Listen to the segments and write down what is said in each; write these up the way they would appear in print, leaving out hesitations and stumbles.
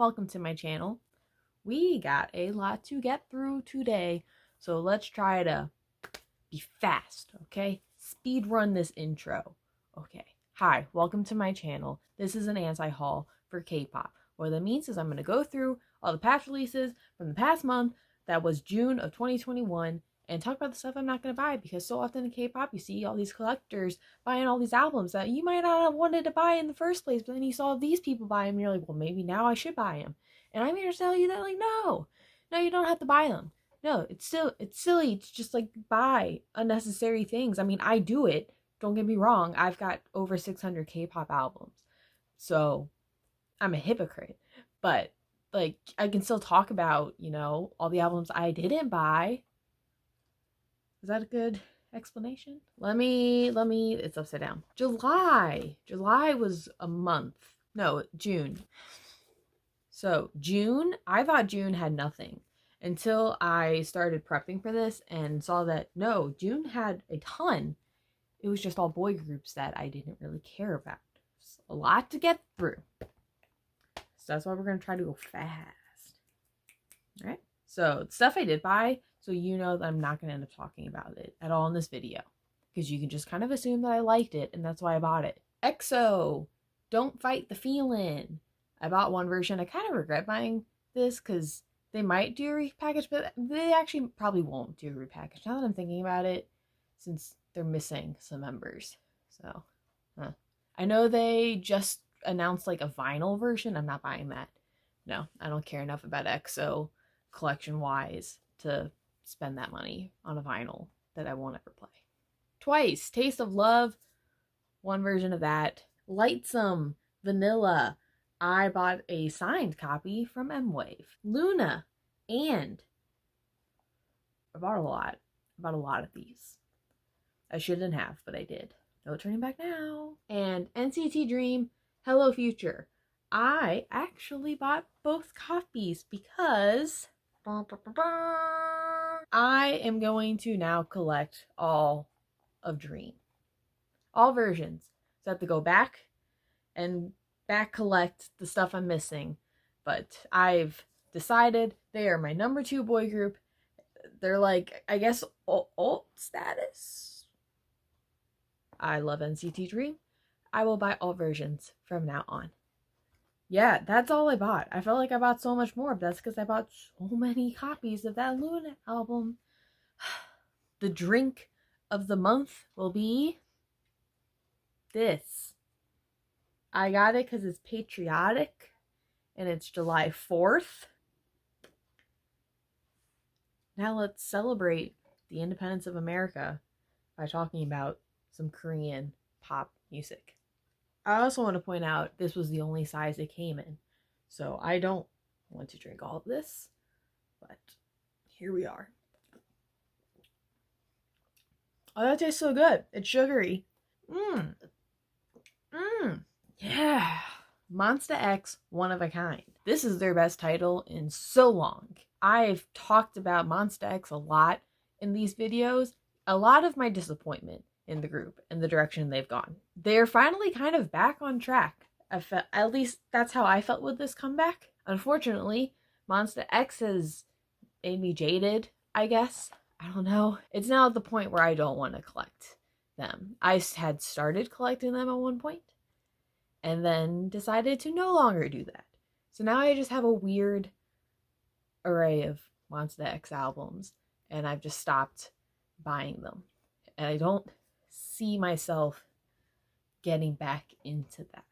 welcome to my channel. We got a lot to get through today, so let's try to be fast, okay? Speed run this intro. Okay. Hi, welcome to my channel. This is an anti-haul for K-pop. What that means is I'm going to go through all the patch releases from the past month, that was June of 2021, and talk about the stuff I'm not going to buy, because so often in K-pop you see all these collectors buying all these albums that you might not have wanted to buy in the first place, but then you saw these people buy them and you're like, well, maybe now I should buy them. And I'm here to tell you that, like, no, you don't have to buy them. No, it's silly to just like buy unnecessary things. I mean, I do it. Don't get me wrong. I've got over 600 K-pop albums. So I'm a hypocrite. But like, I can still talk about, all the albums I didn't buy. Is that a good explanation? Let me, it's upside down. July was a month. No, June. So June, I thought June had nothing until I started prepping for this and saw that no, June had a ton. It was just all boy groups that I didn't really care about. It's a lot to get through. So that's why we're going to try to go fast. All right. So the stuff I did buy, so you know that I'm not going to end up talking about it at all in this video, because you can just kind of assume that I liked it and that's why I bought it. EXO, Don't Fight the Feeling. I bought one version. I kind of regret buying this because they might do a repackage, but they actually probably won't do a repackage now that I'm thinking about it, since they're missing some members. So, I know they just announced like a vinyl version. I'm not buying that. No, I don't care enough about EXO collection-wise to spend that money on a vinyl that I won't ever play. Twice, Taste of Love, one version of that. Lightsome, Vanilla. I bought a signed copy from M-Wave. Luna, and I bought a lot. I bought a lot of these. I shouldn't have, but I did. No turning back now. And NCT Dream, Hello Future. I actually bought both copies because I am going to now collect all of Dream. All versions. So I have to go back and back collect the stuff I'm missing. But I've decided they are my number 2 boy group. They're like, I guess, alt status. I love NCT Dream. I will buy all versions from now on. Yeah, that's all I bought. I felt like I bought so much more, but that's because I bought so many copies of that Luna album. The drink of the month will be this. I got it because it's patriotic and it's July 4th. Now let's celebrate the independence of America by talking about some Korean pop music. I also want to point out this was the only size it came in, so I don't want to drink all of this, but here we are. Oh, that tastes so good. It's sugary. Yeah. Monsta X, One of a Kind. This is their best title in so long. I've talked about Monsta X a lot in these videos. A lot of my disappointment in the group and the direction they've gone. They're finally kind of back on track. At least that's how I felt with this comeback. Unfortunately, Monsta X has made me jaded, I guess. I don't know. It's now at the point where I don't want to collect them. I had started collecting them at one point and then decided to no longer do that. So now I just have a weird array of Monsta X albums, and I've just stopped buying them. And I don't see myself getting back into that.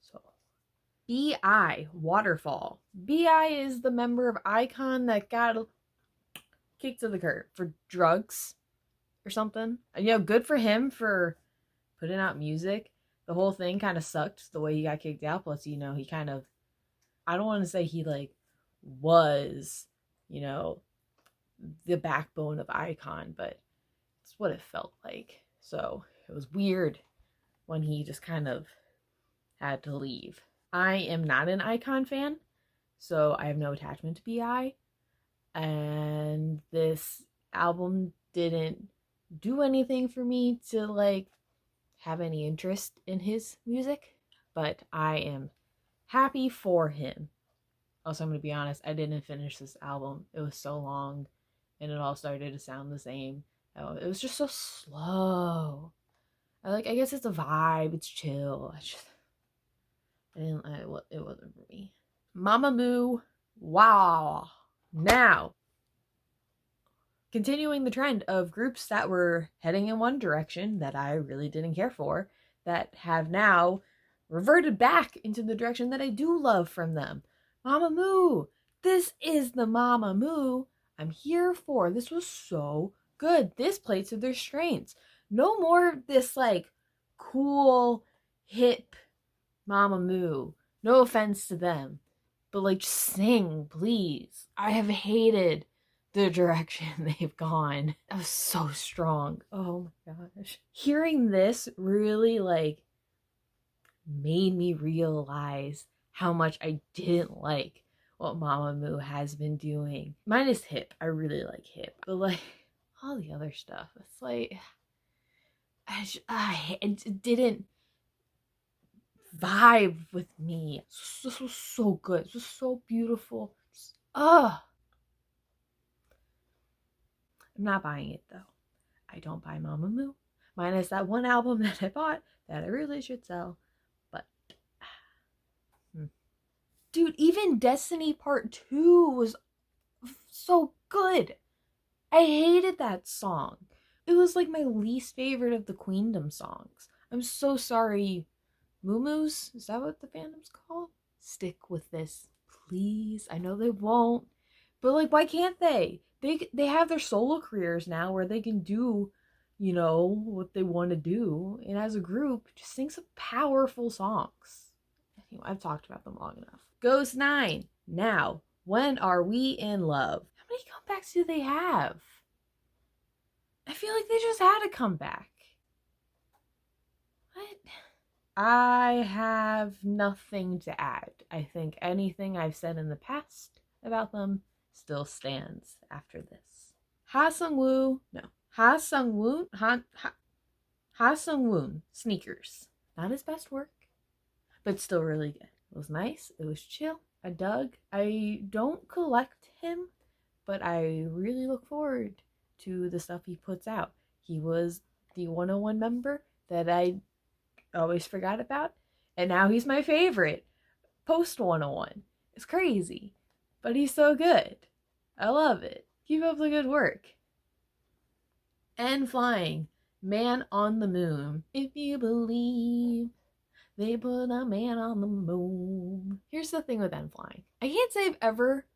So, B.I. Waterfall. B.I. is the member of iKON that got kicked to the curb for drugs or something. Good for him for putting out music. The whole thing kind of sucked the way he got kicked out. Plus, he kind of, I don't want to say he like was, the backbone of iKON, but it's what it felt like. So it was weird when he just kind of had to leave. I am not an iKON fan, so I have no attachment to B.I. And this album didn't do anything for me to like have any interest in his music, but I am happy for him Also, I'm going to be honest, I didn't finish this album. It was so long and it all started to sound the same. Oh, it was just so slow. I guess it's a vibe. It's chill. It wasn't for me. Mamamoo. Wow. Now, continuing the trend of groups that were heading in one direction that I really didn't care for, that have now reverted back into the direction that I do love from them. Mamamoo. This is the Mamamoo I'm here for. This was so good. This played to their strengths. No more of this like cool, hip Mamamoo. No offense to them, but like sing, please. I have hated the direction they've gone. That was so strong. Oh my gosh. Hearing this really like made me realize how much I didn't like what Mamamoo has been doing. Mine is hip. I really like hip. But like all the other stuff, it's like it didn't vibe with me. This was so good. This was so beautiful. I'm not buying it though. I don't buy Mamamoo. Minus that one album that I bought that I really should sell. But dude, even Destiny Part 2 was so good. I hated that song. It was like my least favorite of the Queendom songs. I'm so sorry. Moo-moos? Is that what the fandom's called? Stick with this, please. I know they won't. But like, why can't they? They have their solo careers now where they can do, you know, what they want to do. And as a group, just sing some powerful songs. Anyway, I've talked about them long enough. Ghost 9. Now, when are we in love? How many comebacks do they have? I feel like they just had a comeback. What? I have nothing to add. I think anything I've said in the past about them still stands after this. Ha Sung-woo, no. Ha Sung-woon, Ha Sung-woon, Sneakers. Not his best work, but still really good. It was nice. It was chill. I dug. I don't collect him, but I really look forward to the stuff he puts out. He was the 101 member that I always forgot about, and now he's my favorite post 101. It's crazy, but he's so good. I love it. Keep up the good work. And flying, Man on the Moon. If you believe they put a man on the moon. Here's the thing with N Flying. I can't say I've ever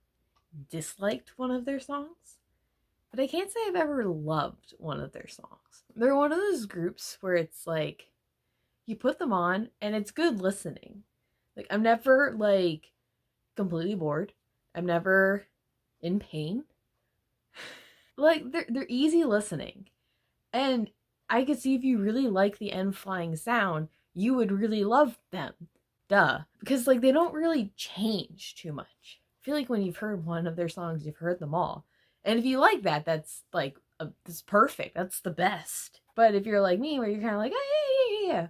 disliked one of their songs, but I can't say I've ever loved one of their songs. They're one of those groups where it's like, you put them on and it's good listening. Like, I'm never like completely bored. I'm never in pain. Like, they're easy listening. And I could see if you really like the N Flying sound, you would really love them. Duh. Because like they don't really change too much. I feel like when you've heard one of their songs, you've heard them all. And if you like that, that's like, that's perfect. That's the best. But if you're like me, where you're kind of like, yeah.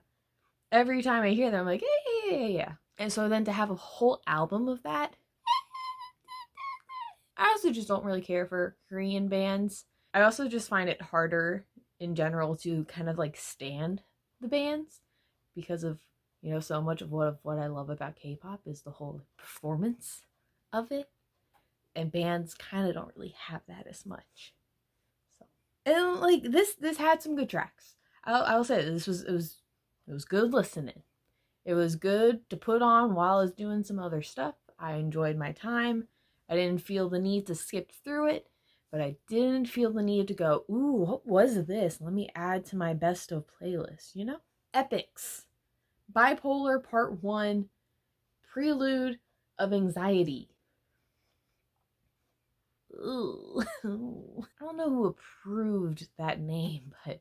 Every time I hear them, I'm like, yeah. And so then to have a whole album of that, I also just don't really care for Korean bands. I also just find it harder in general to kind of like stand the bands because of, you know, so much of what I love about K-pop is the whole performance of it. And bands kind of don't really have that as much. So, and like this had some good tracks. I'll say it was good listening. It was good to put on while I was doing some other stuff. I enjoyed my time. I didn't feel the need to skip through it, but I didn't feel the need to go, ooh, what was this? Let me add to my best of playlist, you know? Epics. Bipolar Part 1, Prelude of Anxiety. Ooh. I don't know who approved that name, but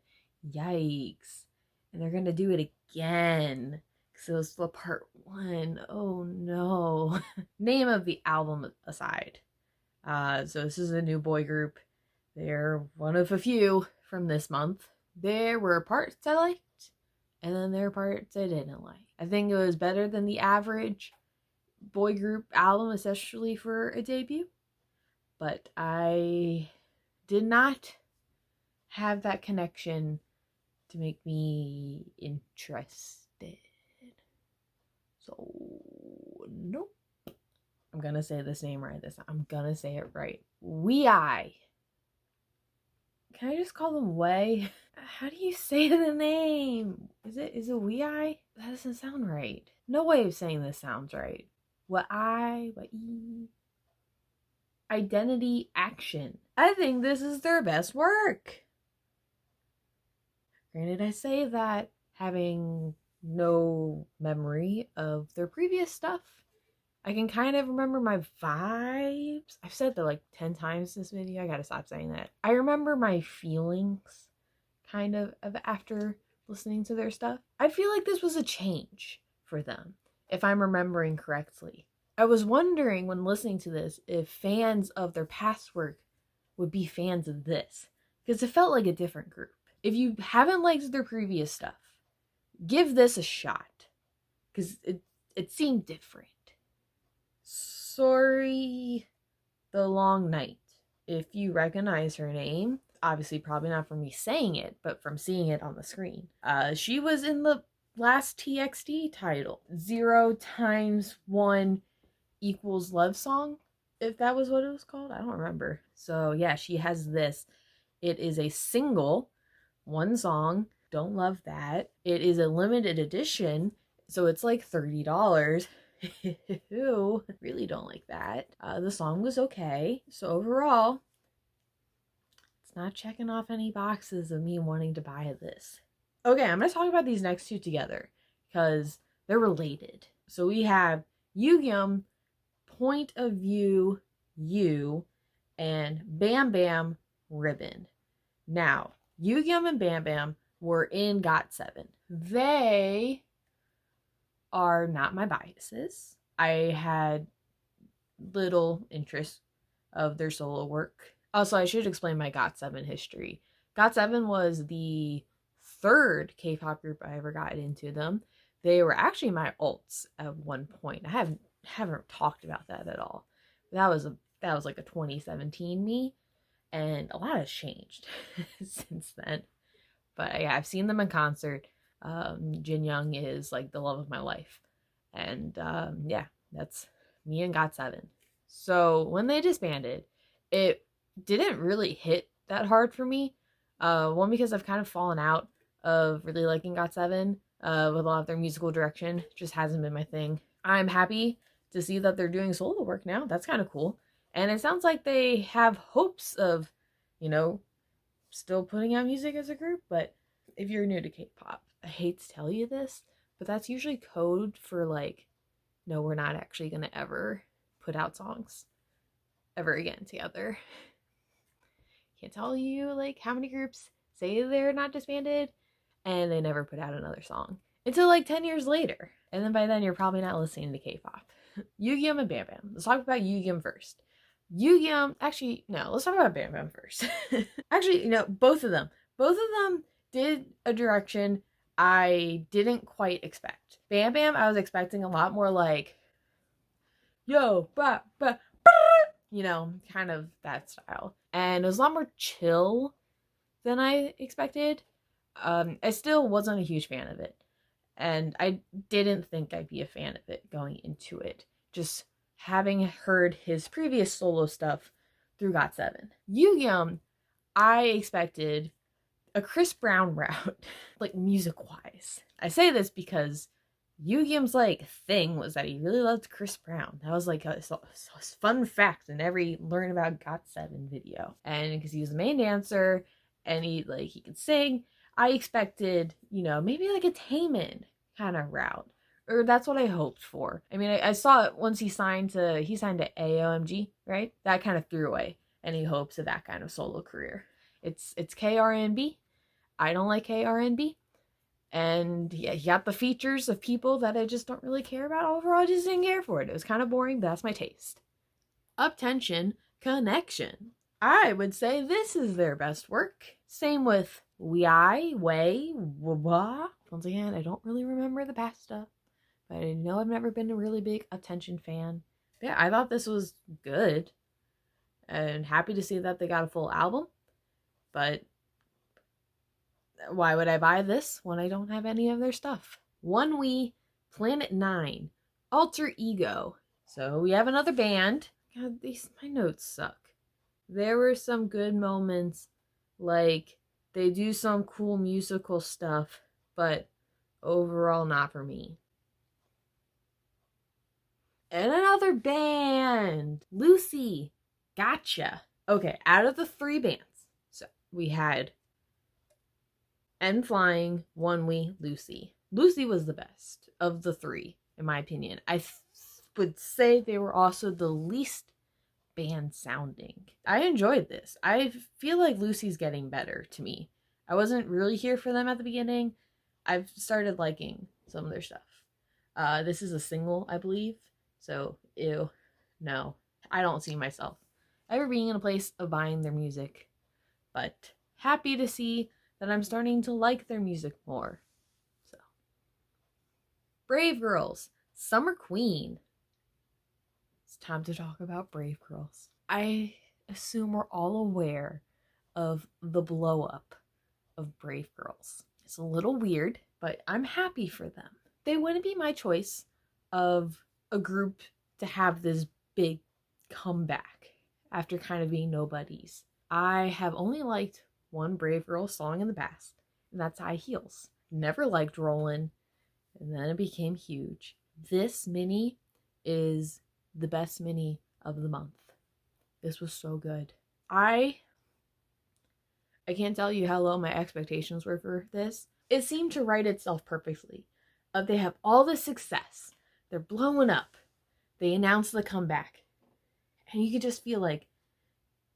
yikes. And they're gonna do it again. So it was the Part 1. Oh no. Name of the album aside. So this is a new boy group. They're one of a few from this month. There were parts I liked, and then there were parts I didn't like. I think it was better than the average. boy group album, especially for a debut. But I did not have that connection to make me interested. So, nope. I'm gonna say this name right this time. I'm gonna say it right. Wei. Can I just call them Wei? How do you say the name? Is it Wei? That doesn't sound right. No way of saying this sounds right. Wei. Identity Action. I think this is their best work. Granted, I say that having no memory of their previous stuff. I can kind of remember my vibes. I've said that like 10 times this video. I gotta stop saying that. I remember my feelings kind of after listening to their stuff. I feel like this was a change for them, if I'm remembering correctly. I was wondering when listening to this if fans of their past work would be fans of this, because it felt like a different group. If you haven't liked their previous stuff, give this a shot, because it seemed different. Sorry, the Long Night. If you recognize her name, obviously probably not from me saying it, but from seeing it on the screen. She was in the last TXT title, 0 times 1 equals love song, if that was what it was called. I don't remember. So yeah, she has this. It is a single, 1 song. Don't love that. It is a limited edition, so it's like $30. Ew, really don't like that. The song was okay. So overall, it's not checking off any boxes of me wanting to buy this. Okay, I'm going to talk about these next two together because they're related. So we have Yugyeom, Point of View, You, and Bam Bam, Ribbon. Now, Yugyeom and Bam Bam were in GOT7. They are not my biases. I had little interest of their solo work. Also, I should explain my GOT7 history. GOT7 was the 3rd K-pop group I ever got into them. They were actually my alts at one point. I haven't talked about that at all. That was like a 2017 me, and a lot has changed since then. But yeah, I've seen them in concert. Jin Young is like the love of my life. And yeah, that's me and GOT7. So when they disbanded, it didn't really hit that hard for me. One, because I've kind of fallen out of really liking GOT7 with a lot of their musical direction. It just hasn't been my thing. I'm happy to see that they're doing solo work now. That's kind of cool. And it sounds like they have hopes of, still putting out music as a group. But if you're new to K-pop, I hate to tell you this, but that's usually code for like, no, we're not actually going to ever put out songs ever again together. Can't tell you like how many groups say they're not disbanded and they never put out another song until like 10 years later. And then by then you're probably not listening to K-pop. Yugyeom and Bam Bam. Let's talk about Yugyeom first. Yugyeom, actually, no, let's talk about Bam Bam first. Actually, both of them did a direction I didn't quite expect. Bam Bam, I was expecting a lot more like, yo, ba, ba, ba, kind of that style. And it was a lot more chill than I expected. I still wasn't a huge fan of it. And I didn't think I'd be a fan of it going into it. Just having heard his previous solo stuff through GOT7. Yugyeom, I expected a Chris Brown route, like music-wise. I say this because Yugyeom's like thing was that he really loved Chris Brown. That was like a fun fact in every Learn About GOT7 video. And because he was the main dancer and he could sing, I expected, maybe like a Taemin kind of route. Or that's what I hoped for. I mean, I saw it once he signed to AOMG, right? That kind of threw away any hopes of that kind of solo career. It's KRNB. I don't like KRNB. And yeah, he got the features of people that I just don't really care about. Overall, I just didn't care for it. It was kind of boring, but that's my taste. Up Tension, Connection. I would say this is their best work. Same with Wei, Waba. Once again, I don't really remember the past stuff. but I know I've never been a really big Attention fan. But yeah, I thought this was good, and happy to see that they got a full album. But why would I buy this when I don't have any of their stuff? One We, Planet 9, Alter Ego. So we have another band. God, my notes suck. There were some good moments, like they do some cool musical stuff, but overall not for me. And another band, Lucy. Gotcha. Okay, out of the 3 bands, so we had N.Flying, One We, Lucy. Lucy was the best of the 3, in my opinion. I would say they were also the least band sounding. I enjoyed this. I feel like Lucy's getting better to me. I wasn't really here for them at the beginning. I've started liking some of their stuff. This is a single, I believe. So, ew. No. I don't see myself ever being in a place of buying their music. But happy to see that I'm starting to like their music more. So, Brave Girls, Summer Queen. It's time to talk about Brave Girls. I assume we're all aware of the blow up of Brave Girls. It's a little weird, but I'm happy for them. They wouldn't be my choice of a group to have this big comeback after kind of being nobodies. I have only liked one Brave Girl song in the past, and that's High Heels. Never liked Rollin', and then it became huge. This mini is the best mini of the month. This was so good. I can't tell you how low my expectations were for this. It seemed to write itself perfectly. They have all the success. They're blowing up. They announce the comeback. And you could just feel like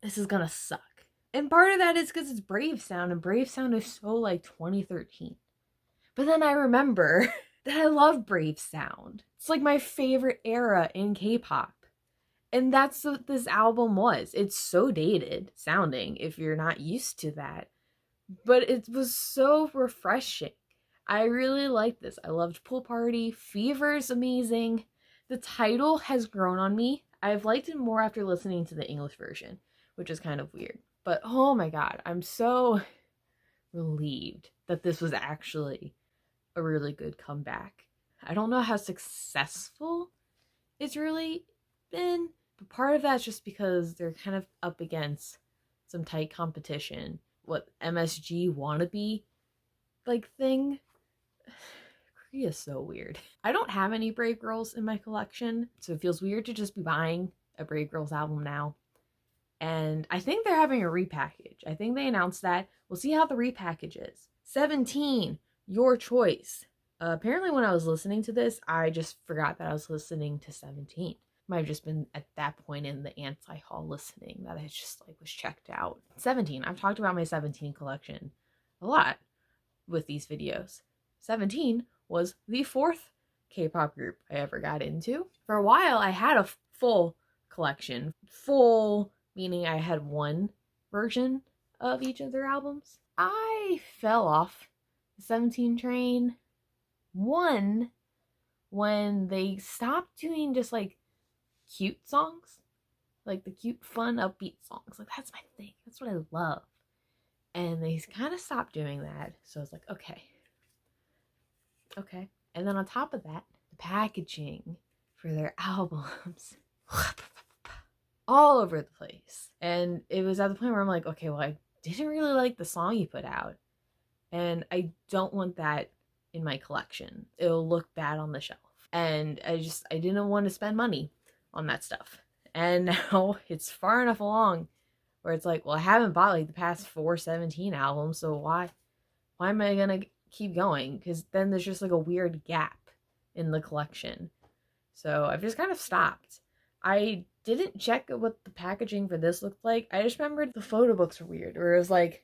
this is gonna suck. And part of that is because it's Brave Sound, and Brave Sound is so like 2013. But then I remember that I love Brave Sound. It's like my favorite era in K-pop. And that's what this album was. It's so dated sounding if you're not used to that. But it was so refreshing. I really liked this. I loved Pool Party. Fever's amazing. The title has grown on me. I've liked it more after listening to the English version, which is kind of weird. But oh my god, I'm so relieved that this was actually a really good comeback. I don't know how successful it's really been, but part of that's just because they're kind of up against some tight competition. What MSG wannabe like thing. Korea's so weird. I don't have any Brave Girls in my collection, so it feels weird to just be buying a Brave Girls album now. And I think they're having a repackage. I think they announced that. We'll see how the repackage is. 17, Your Choice. Apparently when I was listening to this, I just forgot that I was listening to 17. Might have just been at that point in the Antihaul listening that I just like was checked out. 17, I've talked about my 17 collection a lot with these videos. 17 was the 4th K-pop group I ever got into. For a while, I had a full collection. Full meaning I had one version of each of their albums. I fell off the 17 train. One, when they stopped doing just like cute songs, like the cute, fun, upbeat songs. Like that's my thing. That's what I love. And they kind of stopped doing that. So I was like, okay. And then on top of that, the packaging for their albums all over the place. And it was at the point where I'm like, okay, well, I didn't really like the song you put out. And I don't want that in my collection. It'll look bad on the shelf. And I didn't want to spend money on that stuff. And now it's far enough along where it's like, well, I haven't bought like the past 4 17 albums, so why am I gonna keep going? Because then there's just like a weird gap in the collection. So I've just kind of stopped. I didn't check what the packaging for this looked like. I just remembered the photo books were weird. Where it was like,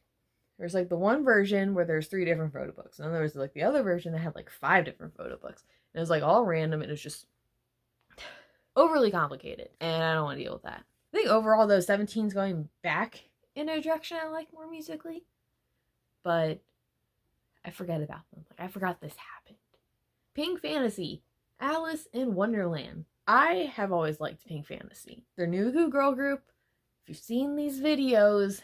there's like the one version where there's 3 different photo books. And then there was like the other version that had like 5 different photo books. And it was like all random. It was just overly complicated. And I don't want to deal with that. I think overall though, 17's going back in a direction I like more musically. But I forget about them. Like I forgot this happened. Pink Fantasy. Alice in Wonderland. I have always liked Pink Fantasy. Their new Who girl group. If you've seen these videos,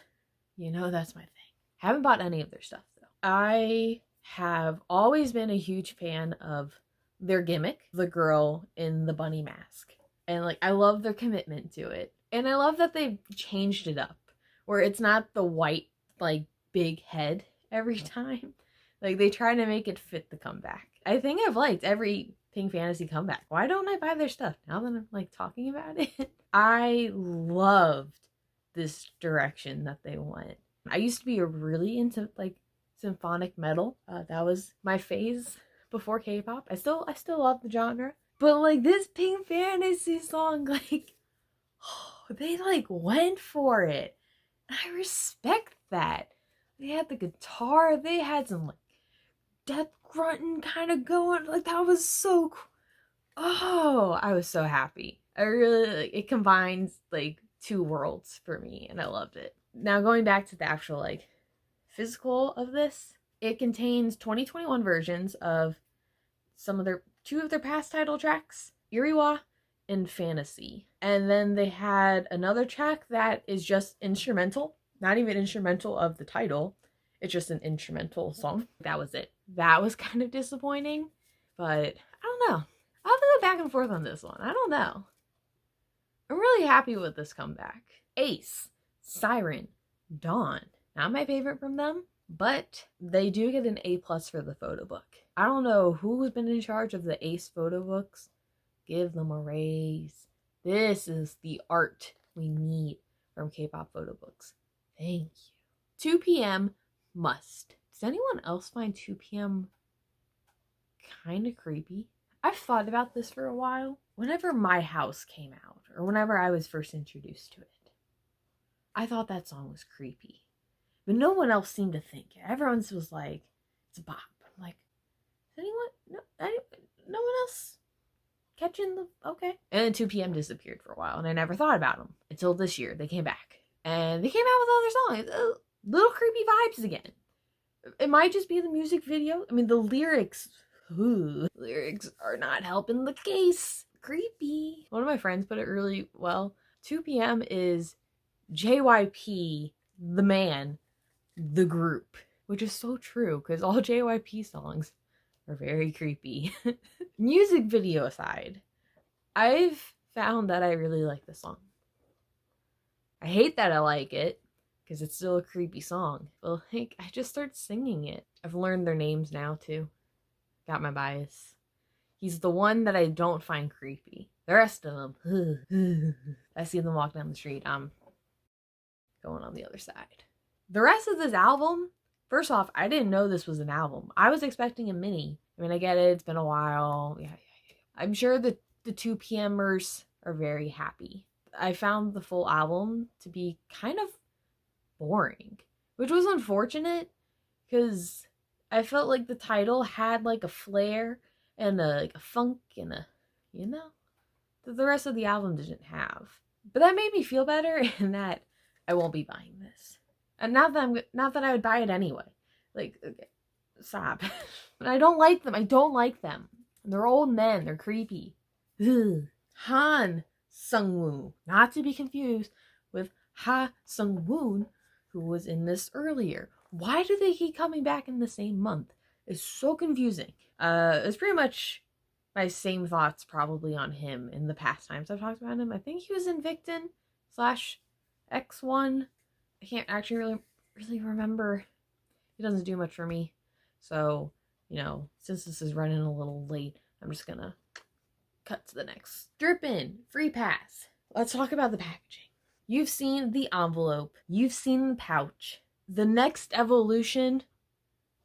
you know that's my thing. Haven't bought any of their stuff though. I have always been a huge fan of their gimmick, the girl in the bunny mask. And like I love their commitment to it. And I love that they've changed it up where it's not the white like big head every time. Like they try to make it fit the comeback. I think I've liked every Pink Fantasy comeback. Why don't I buy their stuff now that I'm like talking about it? I loved this direction that they went. I used to be really into like symphonic metal. That was my phase before K-pop. I still love the genre. But like this Pink Fantasy song, like they like went for it. I respect that. They had the guitar, they had some like death grunting kind of going. Like that was so cool. Oh, I was so happy. I really like it combines like two worlds for me and I loved it. Now going back to the actual like physical of this, it contains 2021 versions of two of their past title tracks, Iriwa and Fantasy. And then they had another track that is just instrumental, not even instrumental of the title. It's just an instrumental song. That was it. That was kind of disappointing, but I don't know. I'll have to go back and forth on this one. I don't know. I'm really happy with this comeback. Ace, Siren, Dawn. Not my favorite from them, but they do get an A+ for the photo book. I don't know who's been in charge of the Ace photo books. Give them a raise. This is the art we need from K-pop photo books. Thank you. 2 p.m. must. Does anyone else find 2 p.m. kind of creepy? I've thought about this for a while. Whenever My House came out, or whenever I was first introduced to it, I thought that song was creepy. But no one else seemed to think it. Everyone was like, it's a bop. I'm like, is no one else catching the, okay. And then 2 p.m. disappeared for a while, and I never thought about them until this year. They came back. And they came out with other songs. Little creepy vibes again. It might just be the music video. I mean, the lyrics are not helping the case. Creepy. One of my friends put it really well. 2 p.m. is JYP, the man, the group. Which is so true, because all JYP songs are very creepy. Music video aside, I've found that I really like this song. I hate that I like it, because it's still a creepy song. But like, I just start singing it. I've learned their names now too. Got my bias. He's the one that I don't find creepy. The rest of them, I see them walk down the street, I'm going on the other side. The rest of this album, first off, I didn't know this was an album. I was expecting a mini. I mean, I get it. It's been a while. Yeah. I'm sure the 2 p.m.ers are very happy. I found the full album to be kind of boring, which was unfortunate because I felt like the title had like a flair and a funk and that the rest of the album didn't have. But that made me feel better and that I won't be buying this. And not that I would buy it anyway. Like, okay, stop. But I don't like them. They're old men. They're creepy. Ugh. Han Sung-woo. Not to be confused with Ha Sung-woon, who was in this earlier. Why do they keep coming back in the same month? It's so confusing. It's pretty much my same thoughts probably on him in the past times I've talked about him. I think he was in Victon / X1. I can't actually really remember. He doesn't do much for me. So, since this is running a little late, I'm just gonna cut to the next. Drip in, free pass. Let's talk about the packaging. You've seen the envelope. You've seen the pouch. The next evolution,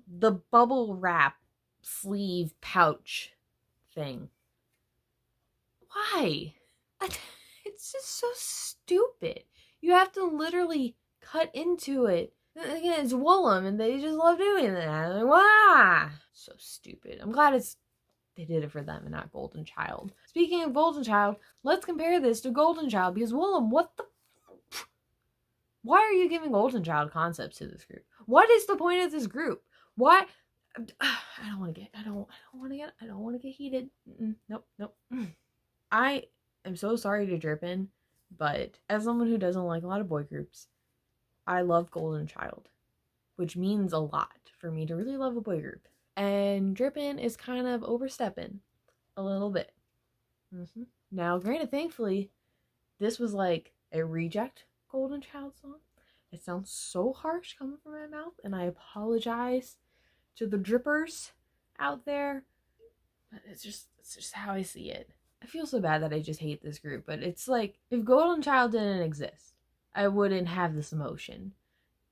the bubble wrap sleeve pouch thing. Why? It's just so stupid. You have to literally cut into it. Again, it's Woolham, and they just love doing that. Like, why? So stupid. I'm glad they did it for them and not Golden Child. Speaking of Golden Child, let's compare this to Golden Child, because Woolham, why are you giving Golden Child concepts to this group? What is the point of this group? Why? I don't want to get, I don't want to get heated. Nope, nope. I am so sorry to drip in, but as someone who doesn't like a lot of boy groups, I love Golden Child, which means a lot for me to really love a boy group. And Drippin' is kind of overstepping a little bit. Now, granted, thankfully, this was like a reject Golden Child song. It sounds so harsh coming from my mouth, and I apologize to the drippers out there, but it's just how I see it. I feel so bad that I just hate this group, but it's like if Golden Child didn't exist, I wouldn't have this emotion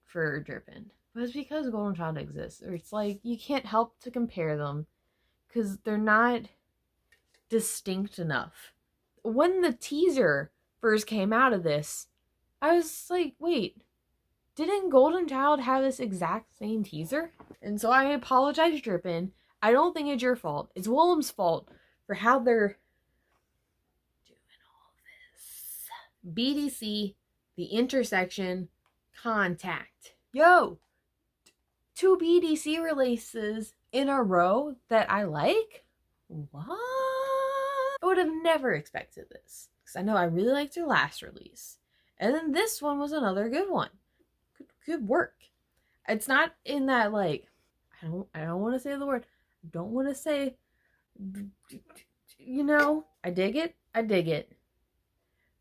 for Drippin'. But it's because Golden Child exists, or it's like you can't help to compare them because they're not distinct enough. When the teaser first came out of this, I was like, wait, didn't Golden Child have this exact same teaser? And so I apologize, Drippin'. I don't think it's your fault. It's Willem's fault for how they're doing all this. BDC, the intersection, contact. Yo! 2 BDC releases in a row that I like? What? I would have never expected this. Because I know I really liked their last release. And then this one was another good one. Good work. It's not in that, like, I don't want to say the word. I don't want to say, I dig it.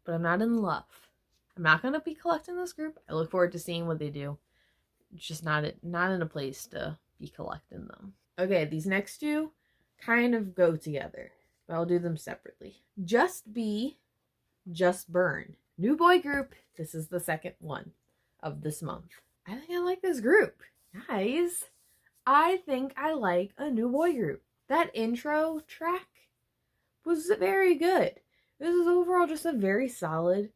But I'm not in love. I'm not going to be collecting this group. I look forward to seeing what they do. It's just not in a place to be collecting them. Okay, these next two kind of go together, but I'll do them separately. Just Be, Just Burn. New boy group. This is the second one of this month. I think I like this group. Guys, I think I like a new boy group. That intro track was very good. This is overall just a very solid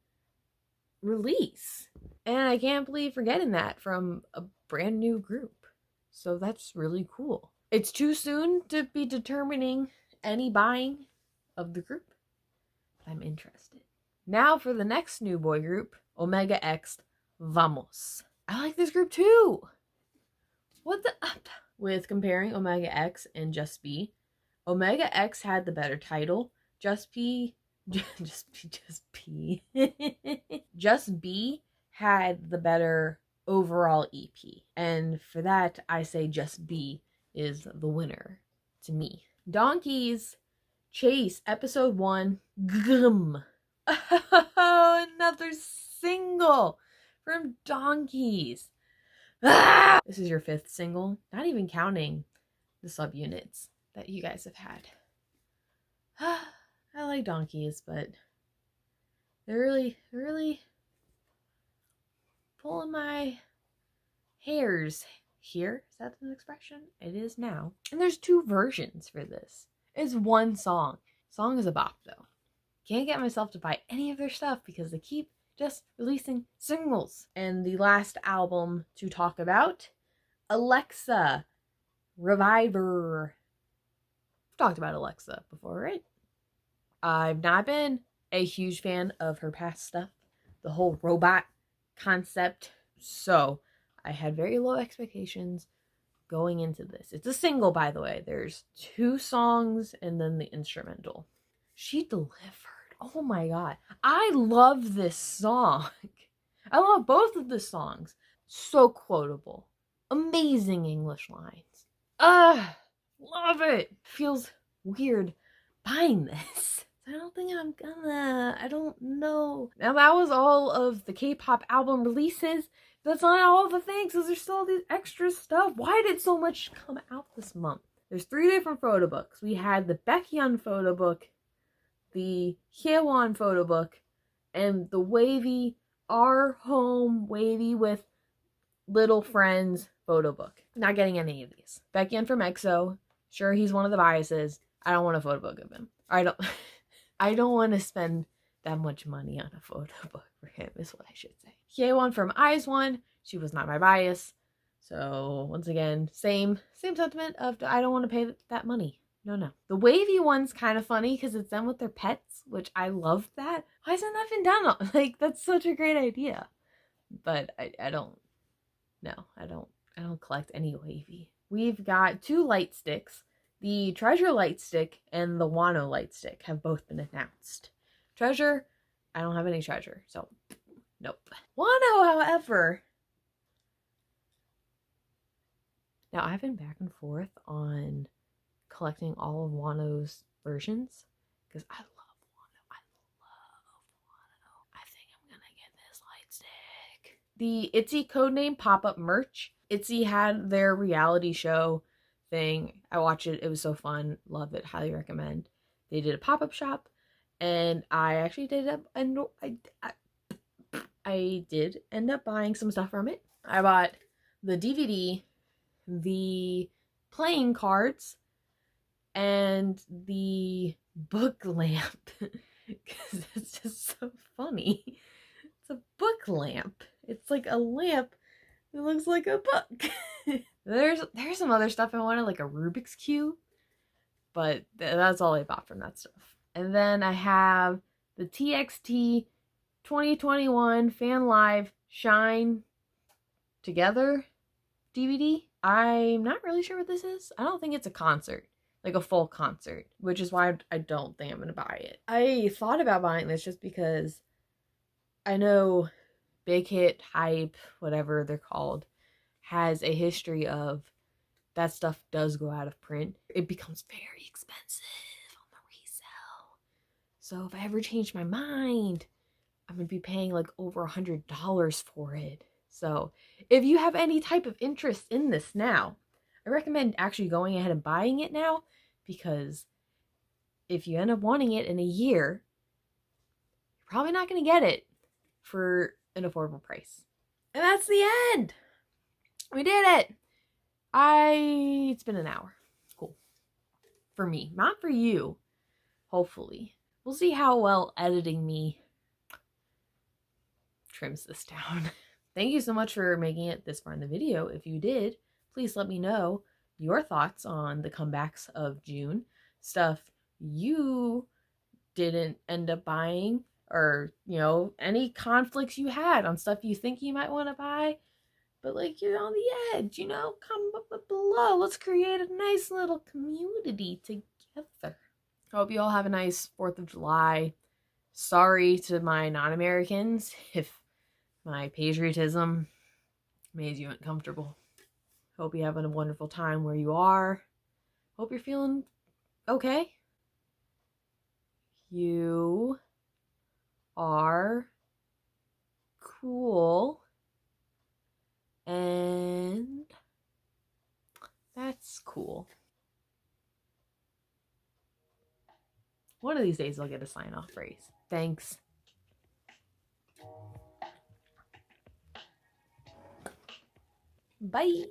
release. And I can't believe we're getting that from a brand new group. So that's really cool. It's too soon to be determining any buying of the group, but I'm interested. Now for the next new boy group, Omega X, Vamos. I like this group too. What the? With comparing Omega X and Just Be, Omega X had the better title. Just Be had the better overall EP. And for that, I say Just Be is the winner to me. Donkeys Chase Episode 1. Gum. Oh, another single from Donkeys. Ah! This is your 5th single, not even counting the subunits that you guys have had. I like Donkeys, but they're really pulling my hairs here. Is that an expression? It is now. And there's 2 versions for this. It's 1 song. Song is a bop, though. Can't get myself to buy any of their stuff because they keep just releasing singles. And the last album to talk about, Alexa, Reviver. I've talked about Alexa before, right? I've not been a huge fan of her past stuff, the whole robot concept. So I had very low expectations going into this. It's a single, by the way. There's 2 songs and then the instrumental. She delivered. Oh my god. I love this song. I love both of the songs. So quotable. Amazing English lines. Love it. Feels weird buying this. I don't think I'm gonna. I don't know. Now that was all of the K-pop album releases. That's not all the things, because there's still all these extra stuff. Why did so much come out this month? There's 3 different photo books. We had the Baekhyun photo book, the Hyewon photo book, and the wavy Our Home Wavy with Little Friends photo book. Not getting any of these. Baekhyun from EXO. Sure, he's one of the biases. I don't want a photo book of him. I don't want to spend that much money on a photo book for him, is what I should say. Hyewon from IZ*ONE. She was not my bias. So, once again, same sentiment of I don't want to pay that money. No. The wavy one's kind of funny because it's them with their pets, which I love that. Why hasn't that been done? Like, that's such a great idea. But I don't collect any wavy. we've got 2 light sticks. The Treasure light stick and the Wano light stick have both been announced. Treasure, I don't have any treasure, so nope. Wano, however, now I've been back and forth on collecting all of Wano's versions because I love Wano. I love Wano. I think I'm gonna get this light stick. The Itzy codename pop-up merch. Itzy had their reality show thing. I watched it. It was so fun. Love it. Highly recommend. They did a pop-up shop, and I actually I did end up buying some stuff from it. I bought the DVD, the playing cards, and the book lamp because it's just so funny. It's a book lamp. It's like a lamp that looks like a book. There's some other stuff I wanted, like a Rubik's Cube, but that's all I bought from that stuff. And then I have the TXT 2021 Fan Live Shine Together DVD. I'm not really sure what this is. I don't think it's a concert, like a full concert, which is why I don't think I'm gonna buy it. I thought about buying this just because I know Big Hit, Hype, whatever they're called, has a history of that stuff does go out of print. It becomes very expensive on the resale. So if I ever change my mind, I'm gonna be paying like over $100 for it. So if you have any type of interest in this now, I recommend actually going ahead and buying it now, because if you end up wanting it in a year, you're probably not going to get it for an affordable price. And that's the end. We did it. It's been an hour. Cool. For me, not for you. Hopefully. We'll see how well editing me trims this down. Thank you so much for making it this far in the video. If you did, please let me know your thoughts on the comebacks of June, stuff you didn't end up buying, or, any conflicts you had on stuff you think you might want to buy, but like you're on the edge, come up below. Let's create a nice little community together. I hope you all have a nice 4th of July. Sorry to my non-Americans if my patriotism made you uncomfortable. Hope you have a wonderful time where you are. Hope you're feeling okay. You are cool. And that's cool. One of these days I'll get a sign-off phrase. Thanks. Bye.